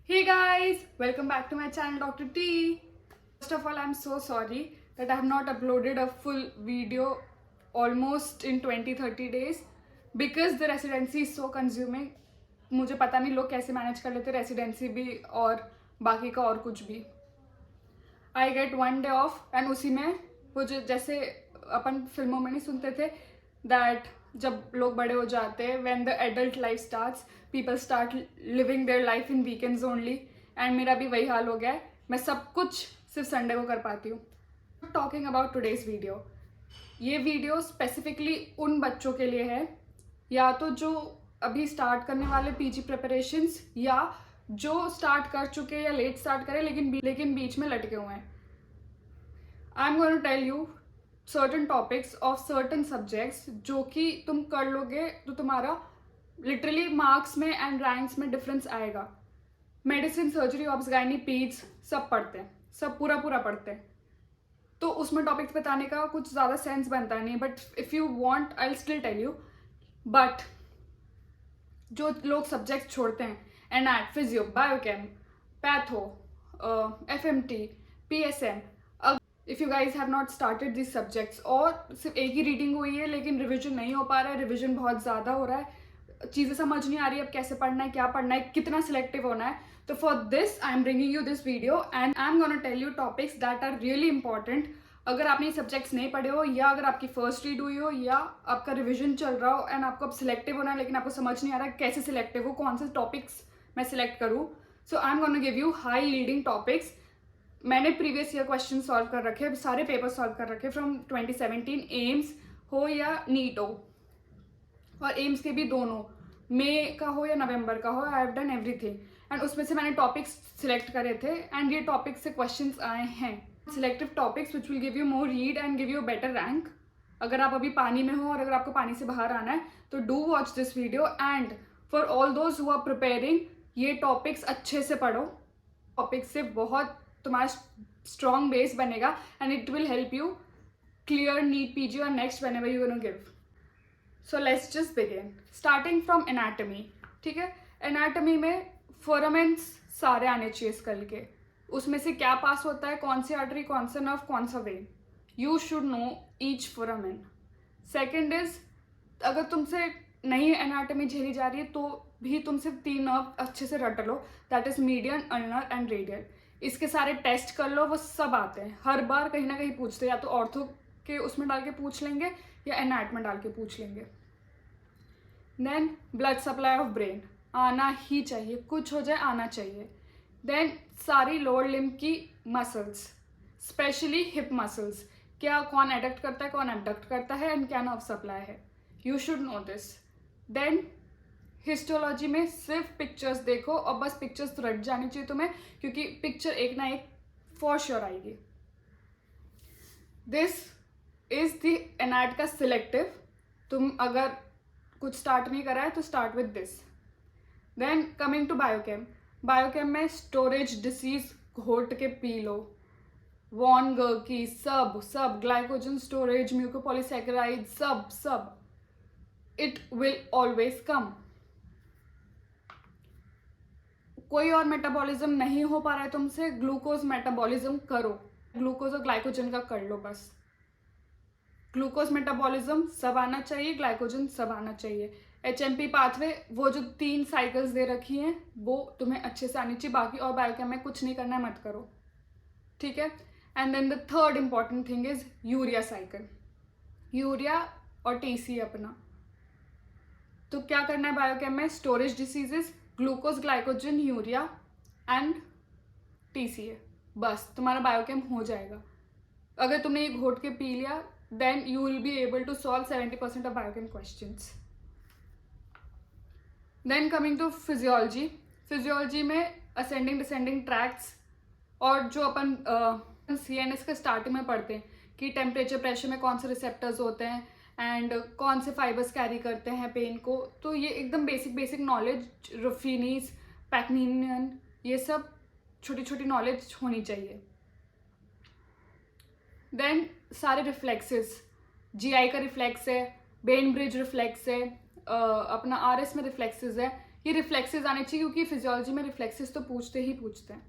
Hey guys, welcome back to my channel Dr. T. First of all, I'm so sorry that I have not uploaded a full video almost in 20-30 days because the residency is so consuming. मुझे पता नहीं लोग कैसे manage कर लेते residency भी और बाकी का और कुछ भी. I get one day of and उसी में वो जो जैसे अपन फिल्मों में नहीं सुनते थे दैट जब लोग बड़े हो जाते हैं when the adult life starts people start living their life in weekends only and मेरा भी वही हाल हो गया है. मैं सब कुछ सिर्फ संडे को कर पाती हूँ. टॉकिंग अबाउट टुडेज वीडियो, ये वीडियो स्पेसिफिकली उन बच्चों के लिए है या तो जो अभी स्टार्ट करने वाले पीजी प्रिपरेशंस या जो स्टार्ट कर चुके या लेट स्टार्ट करे लेकिन बीच में लटके हुए हैं. I am going to tell you certain topics of certain subjects जो कि तुम कर लोगे तो तुम्हारा लिटरली मार्क्स में एंड रैंक्स में डिफरेंस आएगा. Medicine, surgery, obs, gynae, peds सब पढ़ते हैं, सब पूरा पढ़ते हैं, तो उसमें टॉपिक्स बताने का कुछ ज़्यादा सेंस बनता नहीं. But if you want I will still tell you. But जो लोग सब्जेक्ट छोड़ते हैं anat, physio, biochem, patho, FMT, PSM, if you guys have not started this subjects और सिर्फ एक ही रीडिंग हुई है लेकिन रिविजन नहीं हो पा रहा है, रिविजन बहुत ज़्यादा हो रहा है, चीज़ें समझ नहीं आ रही अब कैसे पढ़ना है, क्या पढ़ना है, कितना सिलेक्टिव होना है, तो for this I am bringing you this video and I am gonna tell you topics that are really important. अगर आपने ये सब्जेक्ट्स नहीं पढ़े हो या अगर आपकी फर्स्ट रीड हुई हो या आपका रिविजन चल रहा हो एंड आपको अब सिलेक्टिव होना है लेकिन आपको समझ नहीं आ रहा कैसे सिलेक्टिव हो, कौन से टॉपिक्स मैं सिलेक्ट करूँ, so I am gonna give you high leading topics. मैंने प्रीवियस ईयर क्वेश्चन सॉल्व कर रखे, सारे पेपर सॉल्व कर रखे फ्रॉम 2017, एम्स हो या नीट हो, और एम्स के भी दोनों, मई का हो या नवंबर का हो, I have done everything. And उसमें से मैंने टॉपिक्स सिलेक्ट करे थे एंड ये टॉपिक्स से क्वेश्चंस आए हैं. Selective topics which will give you more read and give you better rank. अगर आप अभी पानी में हो और अगर आपको पानी से बाहर आना है तो do watch this video. And for all those who are preparing, ये टॉपिक्स अच्छे से पढ़ो. टॉपिक्स से बहुत तुम्हारा स्ट्रॉन्ग बेस बनेगा and it will help you clear NEET PG और next whenever you gonna give. So let's just begin starting from anatomy. ठीक है, एनाटमी में फोरामेंट्स सारे आने चाहिए स्कल के. उसमें से क्या पास होता है, कौन सी आर्टरी, कौन सा नर्व, कौन सा when, you should know each foramen. Second is, अगर तुमसे नहीं एनाटमी झेली जा रही है तो भी तुम सिर्फ 3 नर्व अच्छे से रट लो, that is median, ulnar and radial. इसके सारे टेस्ट कर लो, वो सब आते हैं, हर बार कहीं ना कहीं पूछते हैं, या तो ऑर्थो के उसमें डाल के पूछ लेंगे या एनाट में डाल के पूछ लेंगे. Then blood supply of brain आना ही चाहिए, कुछ हो जाए आना चाहिए. देन सारी लोअर लिम्ब की मसल्स, स्पेशली हिप मसल्स, क्या कौन एडक्ट करता है, कौन एबडक्ट करता है एंड क्या नर्व सप्लाई है, you should know this. Then histology में सिर्फ पिक्चर्स देखो और बस पिक्चर्स तो रट जानी चाहिए तुम्हें, क्योंकि पिक्चर एक ना एक फॉर श्योर आएगी. दिस इज द एनाट का सिलेक्टिव. तुम अगर कुछ स्टार्ट नहीं करा है तो start with this. Then coming to biochem, biochem में स्टोरेज डिसीज घोट के पी लो, वॉन गर्की, सब ग्लाइकोजन स्टोरेज, म्यूकोपॉलीसैकेराइड, सब इट विल ऑलवेज कम. कोई और मेटाबॉलिज्म नहीं हो पा रहा है तुमसे, ग्लूकोज मेटाबॉलिज्म करो, ग्लूकोज और ग्लाइकोजन का कर लो बस. ग्लूकोज मेटाबॉलिज्म सब आना चाहिए, ग्लाइकोजन सब आना चाहिए. एचएमपी पाथवे, वो जो 3 साइकिल्स दे रखी हैं वो तुम्हें अच्छे से आनी चाहिए. बाकी और बायोकेम में कुछ नहीं करना है, मत करो, ठीक है. And then the third important thing is urea cycle, urea और टीसी अपना. तो क्या करना है बायोकेम में, storage diseases, glucose, glycogen, urea and TCA, बस तुम्हारा बायोकेम हो जाएगा. अगर तुमने ये घोट के पी लिया then you will be able to solve 70% of biochem questions. Then coming to physiology, physiology में ascending descending tracts और जो अपन CNS के स्टार्टिंग में पढ़ते हैं कि टेम्परेचर प्रेशर में कौन से रिसेप्टर्स होते हैं एंड कौन से फाइबर्स कैरी करते हैं पेन को, तो ये एकदम बेसिक नॉलेज, रफीनीस, पैक्निनियन, ये सब छोटी छोटी नॉलेज होनी चाहिए. देन सारे रिफ्लेक्सेस, जीआई का रिफ्लेक्स है, बेन ब्रिज रिफ्लेक्स है, अपना आरएस में रिफ्लेक्सेस है, ये रिफ्लेक्सेस आने चाहिए, क्योंकि फिजियोलॉजी में रिफ्लेक्सेस तो पूछते ही पूछते हैं.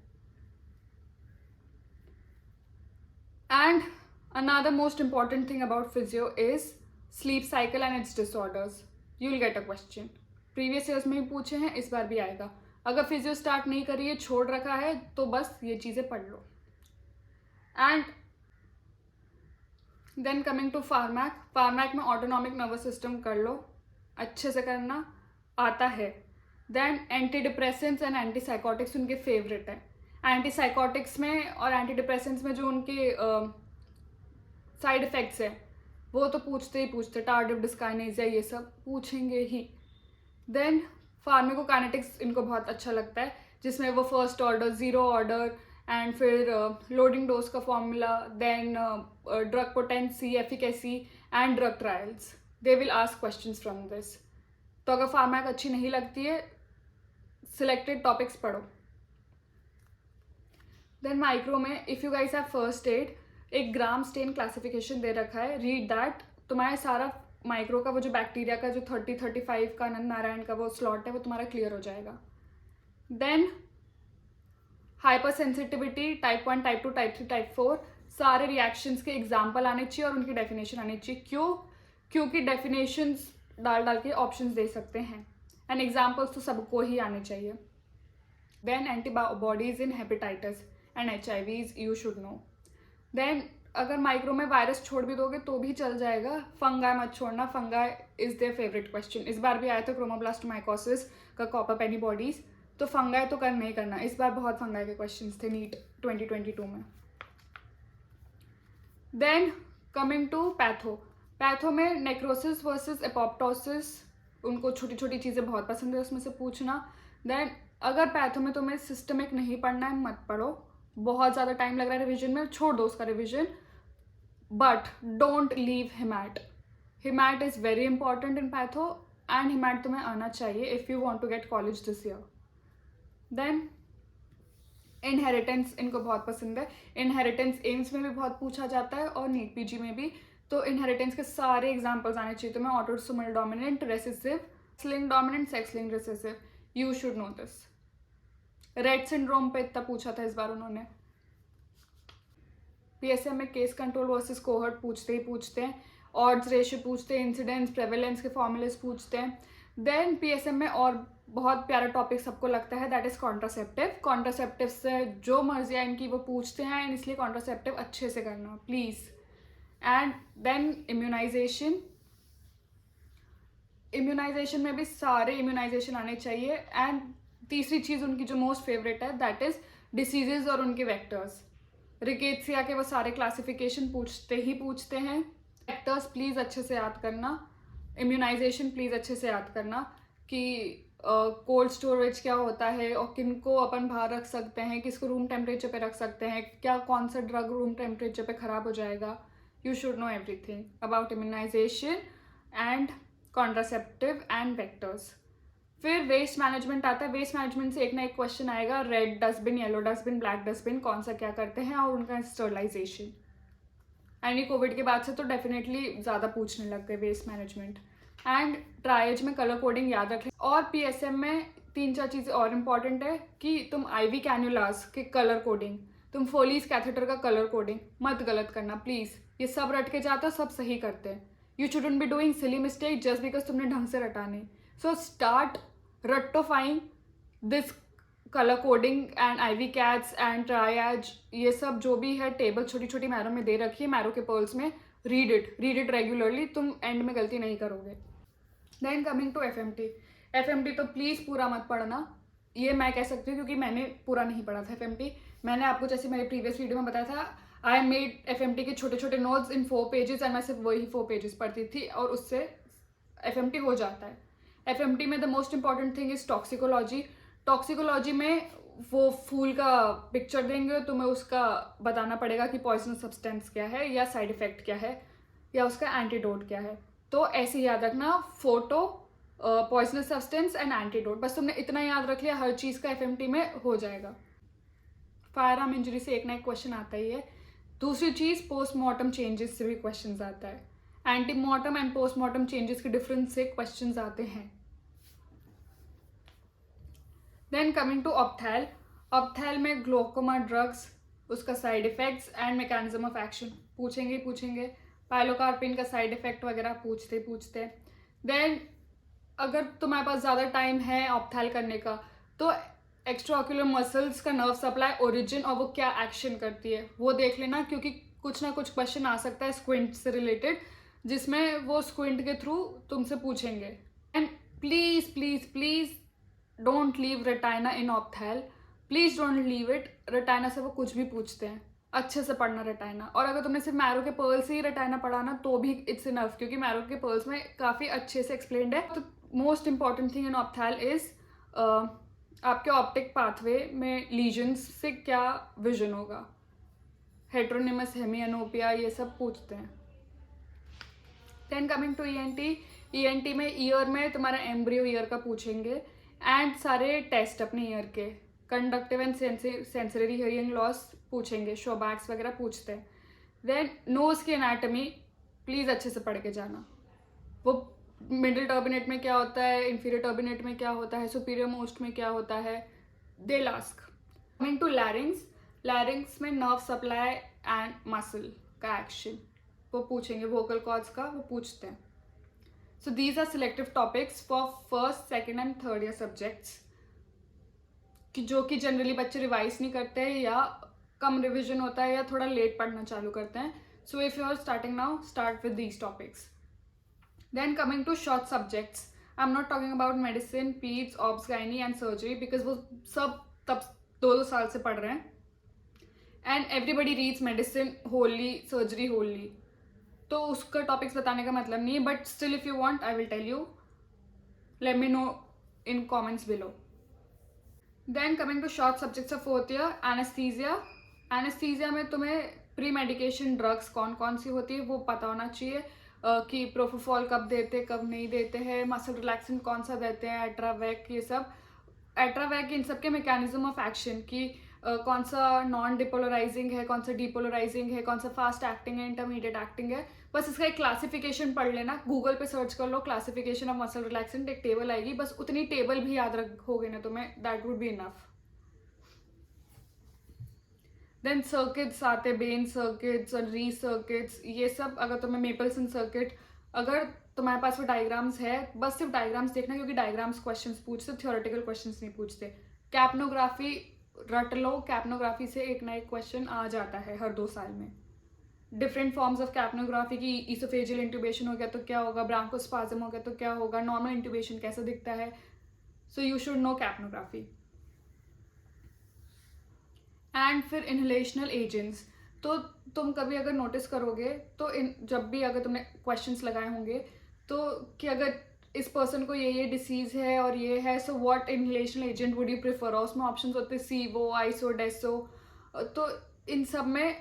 And another most important thing about physio is sleep cycle and its disorders. You'll get a question. Previous years में भी पूछे हैं, इस बार भी आएगा. अगर फिजियो स्टार्ट नहीं करी है, छोड़ रखा है, तो बस ये चीज़ें पढ़ लो. And then coming to pharmac. Pharmac में ऑटोनॉमिक नर्वस सिस्टम कर लो, अच्छे से करना आता है. Then antidepressants and antipsychotics उनके फेवरेट है. एंटी साइकोटिक्स में और एंटी डिप्रेसेंट्स में जो उनके साइड इफ़ेक्ट्स है वो तो पूछते ही पूछते. टार्डिव डिस्काइनेसिया ये सब पूछेंगे ही. देन फार्माकोकाइनेटिक्स इनको बहुत अच्छा लगता है, जिसमें वो first order, zero order and फिर लोडिंग डोज का formula, then drug potency, efficacy and drug trials. They will ask questions from this. तो अगर फार्मैक अच्छी नहीं लगती है, सिलेक्टेड टॉपिक्स पढ़ो. देन माइक्रो में if you guys have first aid, एक ग्राम स्टेन क्लासिफिकेशन दे रखा है, रीड दैट. तुम्हारा सारा माइक्रो का वो जो बैक्टीरिया का जो 30-35 का आनंद नारायण का वो स्लॉट है वो तुम्हारा क्लियर हो जाएगा. Then hypersensitivity, type 1, type 2, type 3, type 4, सारे रिएक्शंस के एग्जाम्पल आने चाहिए और उनकी डेफिनेशन आनी चाहिए. क्यों? क्योंकि डेफिनेशंस डाल के ऑप्शंस दे सकते हैं एंड एग्जाम्पल्स तो सबको ही आने चाहिए. Then antibodies in hepatitis and HIVs you should know. Then अगर माइक्रो में वायरस छोड़ भी दोगे तो भी चल जाएगा, फंगाई मत छोड़ना. Fungi is their favourite question. इस बार भी आया था क्रोमोब्लास्टोमाइकोसिस का कॉपर पेनी बॉडीज, तो फंगाई तो करना ही करना. इस बार बहुत फंगाई के क्वेश्चंस थे नीट 2022 में. Then coming to patho. Patho में नेक्रोसिस वर्सेस एपोप्टोसिस, उनको छोटी छोटी चीज़ें बहुत पसंद है उसमें से पूछना. देन अगर पैथो में तुम्हें सिस्टमिक नहीं पढ़ना है, मत पढ़ो, बहुत ज़्यादा टाइम लग रहा है रिविजन में, छोड़ दो उसका revision. But don't leave haemat. Haemat is very important in patho and haemat तुम्हें आना चाहिए if you want to get college this year. Then inheritance इनको बहुत पसंद है. इनहेरिटेंस एम्स में भी बहुत पूछा जाता है और नीट PG में भी. तो इनहेरिटेंस के सारे एग्जाम्पल्स आने चाहिए तुम्हें. Autosomal dominant, recessive, sex linked dominant, sex linked recessive. You should know this. Red syndrome पे इतना पूछा था इस बार उन्होंने. PSM में केस कंट्रोल वर्सेस कोहर्ट पूछते ही पूछते हैं, ऑड्स रेशियो पूछते हैं, इंसिडेंस प्रेवेलेंस के फॉर्मूलेस पूछते हैं. देन PSM में और बहुत प्यारा टॉपिक सबको लगता है, दैट इज कॉन्ट्रासेप्टिव. कॉन्ट्रासेप्टिव से जो मर्जी है इनकी वो पूछते हैं एंड इसलिए कॉन्ट्रासेप्टिव अच्छे से करना please. And then immunisation. Immunisation में भी सारे इम्यूनाइजेशन आने चाहिए. एंड तीसरी चीज़ उनकी जो मोस्ट फेवरेट है, दैट इज डिसीजेज और उनके वेक्टर्स. रिकेट्सिया के वो सारे क्लासिफिकेशन पूछते ही पूछते हैं. वेक्टर्स प्लीज़ अच्छे से याद करना. इम्यूनाइजेशन प्लीज़ अच्छे से याद करना कि कोल्ड स्टोरेज क्या होता है और किनको अपन बाहर रख सकते हैं, किसको रूम टेम्परेचर पे रख सकते हैं, क्या कौन सा ड्रग रूम टेम्परेचर पे ख़राब हो जाएगा. You should know everything about immunisation and contraceptive and vectors. फिर वेस्ट मैनेजमेंट आता है. वेस्ट मैनेजमेंट से एक ना एक क्वेश्चन आएगा, red dustbin, yellow dustbin, black dustbin, कौन सा क्या करते हैं और उनका स्टरलाइजेशन. एंड कोविड के बाद से तो डेफिनेटली ज़्यादा पूछने लग गए वेस्ट मैनेजमेंट. एंड ट्राइज में कलर कोडिंग याद रखें. और PSM में 3-4 चीज़ें और इम्पॉर्टेंट है कि तुम IV कैन्युलास के कलर कोडिंग, तुम फोलीज कैथेटर का कलर कोडिंग मत गलत करना प्लीज़. ये सब रट के जाते हो, सब सही करते हैं. You shouldn't be doing silly mistake just because तुमने ढंग से रटा नहीं. सो स्टार्ट रट्टोफाइंग this colour coding and IV cats and triage. ये सब जो भी है टेबल छोटी छोटी मैरो में दे रखी है, मैरो के पर्ल्स में. रीड इट रेगुलरली, तुम एंड में गलती नहीं करोगे. देन कमिंग टू FMT तो प्लीज़ पूरा मत पढ़ना. ये मैं कह सकती हूँ क्योंकि मैंने पूरा नहीं पढ़ा था FMT. मैंने आपको जैसे मेरे प्रीवियस वीडियो में बताया था, आई मेड FMT के छोटे छोटे नोट्स इन 4 पेजेस एंड मैं सिर्फ वही 4 पेजेस पढ़ती थी और उससे FMT हो जाता है. FMT में the most important thing is toxicology. Toxicology में वो फूल का पिक्चर देंगे, तुम्हें उसका बताना पड़ेगा कि पॉइजनस सब्सटेंस क्या है या साइड इफेक्ट क्या है या उसका एंटीडोट क्या है. तो ऐसे याद रखना, photo, poisonous substance and antidote. बस तुमने इतना याद रख लिया, हर चीज़ का FMT में हो जाएगा. फायर आर्म इंजरी से एक ना एक क्वेश्चन आता ही है. दूसरी चीज़ पोस्टमार्टम चेंजेस से भी क्वेश्चन आता है. एंटीमार्टम एंड पोस्टमार्टम चेंजेस के डिफरेंस से क्वेश्चन आते हैं. देन कमिंग टू ऑप्थैल, ऑप्थैल में ग्लोकोमा ड्रग्स, उसका side effects and mechanism of action पूछेंगे ही पूछेंगे। पाइलोकार्पिन का साइड इफेक्ट वगैरह पूछते। देन अगर तुम्हारे पास ज़्यादा टाइम है ऑप्थैल करने का तो एक्स्ट्रा ऑक्यूलर मसल्स का नर्व सप्लाई ओरिजिन और वो क्या एक्शन करती है वो देख लेना, क्योंकि कुछ ना कुछ क्वेश्चन आ सकता है स्क्विंट से रिलेटेड जिसमें वो स्क्विंट के थ्रू तुमसे पूछेंगे। And please please please don't leave retina in ophthal, please don't leave it. Retina से वो कुछ भी पूछते हैं, अच्छे से पढ़ना रेटाइना। और अगर तुमने सिर्फ मैरो के पर्ल से ही रेटाइना पढ़ा ना तो भी इट्स इनफ, क्योंकि मैरो के पर्ल्स में काफ़ी अच्छे से एक्सप्लेन्ड है। तो most important thing in ophthal is आपके ऑप्टिक पाथवे में लीजन्स से क्या विजन होगा, हेट्रोनिमस हेमियानोपिया, ये सब पूछते हैं। देन कमिंग टू ईएनटी में ईयर में तुम्हारा एम्ब्रियो ईयर का पूछेंगे एंड सारे टेस्ट अपने ईयर के, conductive and sensory hearing loss पूछेंगे, शोबैक्स वगैरह पूछते हैं। देन नोज की एनाटमी प्लीज़ अच्छे से पढ़ के जाना, वो मिडिल टर्बिनेट में क्या होता है, इंफीरियर टर्बिनेट में क्या होता है, सुपीरियर मोस्ट में क्या होता है, दे लास्क। कमिंग टू लैरिंग्स, लैरिंग्स में नर्व सप्लाई एंड मसल का एक्शन वो पूछेंगे, वोकल कॉर्ड्स का वो पूछते हैं। So these are selective topics for first second and third year subjects कि जो कि जनरली बच्चे रिवाइज नहीं करते हैं या कम रिविजन होता है या थोड़ा लेट पढ़ना चालू करते हैं। So if you are starting now, start with these topics. Then coming to short subjects, I'm not talking about medicine, peds, obs, gynae and surgery because वो सब तब 2-2 साल से पढ़ रहे हैं and everybody reads medicine wholly, surgery wholly, तो उसका टॉपिक्स बताने का मतलब नहीं है, but still if you want I will tell you, let me know in comments below. Then coming to short subjects of 4th year, anesthesia. anesthesia में तुम्हें pre medication drugs कौन कौन सी होती है वो पता होना चाहिए कि प्रोफोफॉल कब देते कब नहीं देते हैं, मसल रिलैक्सेंट कौन सा देते हैं, एट्रावैक, ये सब एट्रावैक इन सब के मैकेनिज्म ऑफ एक्शन कि कौन सा नॉन डिपोलराइजिंग है, कौन सा डिपोलराइजिंग है, कौन सा फास्ट एक्टिंग है, इंटरमीडिएट एक्टिंग है। बस इसका एक क्लासिफिकेशन पढ़ लेना, गूगल पे सर्च कर लो क्लासिफिकेशन ऑफ मसल रिलैक्सेंट, एक टेबल आएगी, बस उतनी टेबल भी याद रखोगे ना तुम्हें, that would be enough. Then circuits आते, बेन सर्किट्स और री सर्किट्स, ये सब अगर तुम्हें मेपल्सन सर्किट, अगर तुम्हारे पास वो डायग्राम्स है बस सिर्फ डायग्राम्स देखना, क्योंकि डायग्राम्स क्वेश्चंस पूछते, थ्योरेटिकल क्वेश्चंस नहीं पूछते। कैप्नोग्राफी रट लो, कैप्नोग्राफी से एक ना एक क्वेश्चन आ जाता है हर 2 साल में। डिफरेंट फॉर्म्स ऑफ कैप्नोग्राफी की, ईसोफेजियल इंट्यूबेशन हो गया तो क्या होगा, ब्रांकोस्पाज्म हो गया तो क्या होगा, नॉर्मल इंट्यूबेशन कैसा दिखता है, so you should no capnography. And फिर इनहेलेशनल एजेंट्स, तो तुम कभी अगर नोटिस करोगे तो जब भी अगर तुमने क्वेश्चंस लगाए होंगे तो कि अगर इस पर्सन को ये डिसीज़ है और ये है, so what inhalational agent would you prefer, और उसमें ऑप्शंस होते हैं सीवो, आइसो, डेसो। तो इन सब में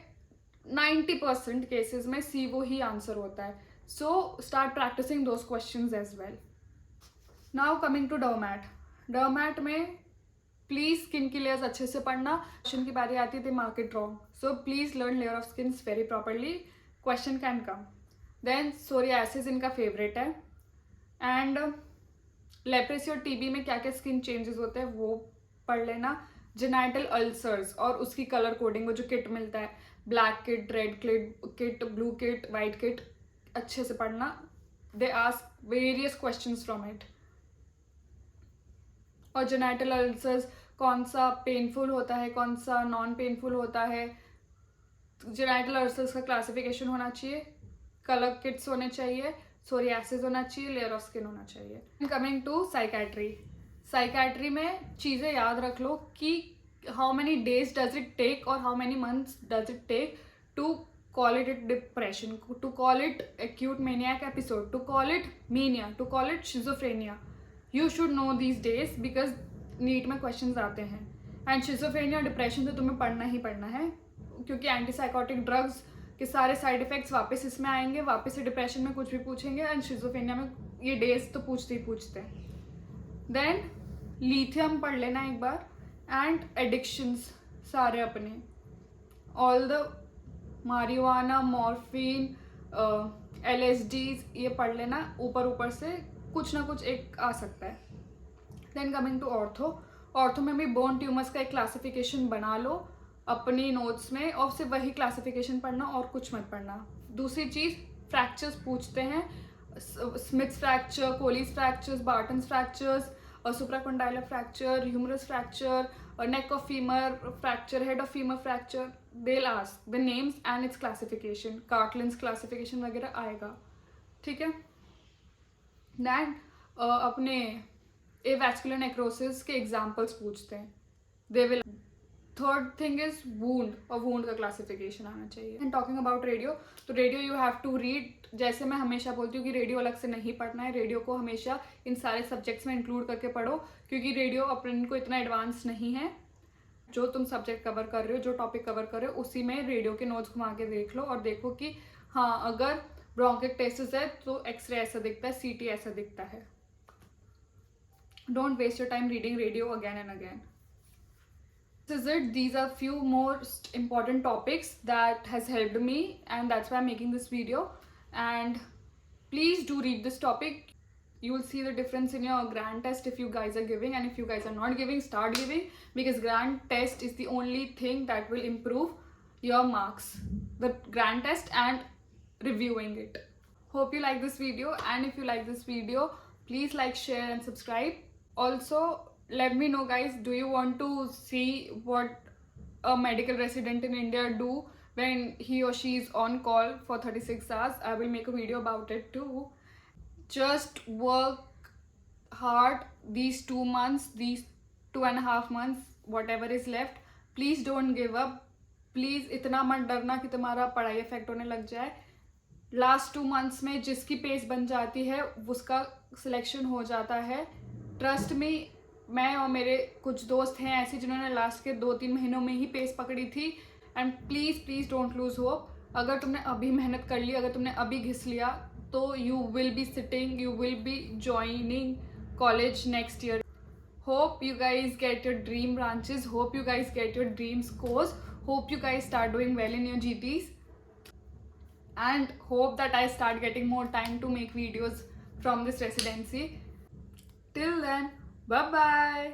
90% केसेस में सीवो ही आंसर होता है। So start practising those questions as well. Now coming to dermat, dermat में प्लीज स्किन की लेयर्स अच्छे से पढ़ना, क्वेश्चन की बारी आती है mark it wrong, so please learn layer of skin very properly, question can come. Then psoriasis इनका फेवरेट है, एंड लेप्रेसी और टीबी में क्या क्या स्किन चेंजेस होते हैं वो पढ़ लेना। जेनाइटल अल्सर्स और उसकी कलर कोडिंग, वो जो किट मिलता है, black kit, red kit, blue kit, white kit, अच्छे से पढ़ना, they ask various questions from it. और जेनाइटल अल्सर्स कौन सा पेनफुल होता है, कौन सा नॉन पेनफुल होता है, जेनाइटल अल्सर्स का क्लासिफिकेशन होना चाहिए, कलर किट्स होने चाहिए, सोरियासिस होना चाहिए, लेयर ऑफ स्किन होना चाहिए। कमिंग टू साइकैट्री, साइकैट्री में चीज़ें याद रख लो कि how many days does it take और how many months does it take to call it depression, to call it acute maniac episode, to call it mania, to call it schizophrenia. You should know these days because NEET में questions आते हैं। And schizophrenia और depression तो तुम्हें पढ़ना ही पढ़ना है, क्योंकि एंटीसाइकोटिक ड्रग्स के सारे साइड इफेक्ट्स वापस इसमें आएंगे, वापस से डिप्रेशन में कुछ भी पूछेंगे, एंड शिजोफ्रेनिया में ये डेज तो पूछते ही पूछते हैं। देन लिथियम पढ़ लेना एक बार, एंड एडिक्शंस सारे अपने, all the marijuana, morphine, LSDs, ये पढ़ लेना, ऊपर ऊपर से कुछ ना कुछ एक आ सकता है। Then coming to ortho, ortho में भी बोन ट्यूमर्स का एक क्लासिफिकेशन बना लो अपनी नोट्स में, और सिर्फ वही क्लासिफिकेशन पढ़ना और कुछ मत पढ़ना। दूसरी चीज़, फ्रैक्चर्स पूछते हैं, Smith's fracture, Colles fractures, Barton's fractures, supracondylar fracture, humerus fracture, neck of femur fracture, head of femur fracture, they'll ask the names and its classification, Cartland's classification वगैरह आएगा, ठीक है। दैन अपने एवैस्कुलर नेक्रोसिस के examples पूछते हैं, they will. Third thing is wound, और wound का क्लासिफिकेशन आना चाहिए। एंड टॉकिंग अबाउट रेडियो, तो radio you have to read, जैसे मैं हमेशा बोलती हूँ कि रेडियो अलग से नहीं पढ़ना है, रेडियो को हमेशा इन सारे सब्जेक्ट्स में इंक्लूड करके पढ़ो, क्योंकि रेडियो अपन को इतना एडवांस नहीं है। जो तुम सब्जेक्ट कवर कर रहे हो, जो टॉपिक कवर कर रहे हो, उसी में रेडियो के नोट्स घुमा के देख लो और देखो कि हाँ, अगर ब्रोंकिक्टेसिस है तो एक्सरे ऐसा दिखता है, सीटी ऐसा दिखता है। Don't waste your time reading radio again and again. This is it. These are few most important topics that has helped me, and that's why I'm making this video. And please do read this topic. You will see the difference in your grand test if you guys are giving, and if you guys are not giving, start giving, because grand test is the only thing that will improve your marks. The grand test and reviewing it. Hope you like this video, and if you like this video, please like, share and subscribe. Also, let me know guys, do you want to see what a medical resident in India do when he or she is on call for 36 hours? I will make a video about it too. Just work hard these 2 months, these 2.5 months, whatever is left. Please don't give up. Please इतना मत डरना कि तुम्हारा पढ़ाई effect होने लग जाए। Last 2 months में जिसकी पेस बन जाती है उसका सिलेक्शन हो जाता है। ट्रस्ट में, मैं और मेरे कुछ दोस्त हैं ऐसे जिन्होंने लास्ट के 2-3 महीनों में ही पेस पकड़ी थी। And please don't lose hope. अगर तुमने अभी मेहनत कर ली, अगर तुमने अभी घिस लिया, तो you will be sitting, you will be joining college next year. Hope you guys get your dream branches, hope you guys get your dream scores, hope you guys start doing well in your GTs, and hope that I start getting more time to make videos from this residency. Till then, bye bye.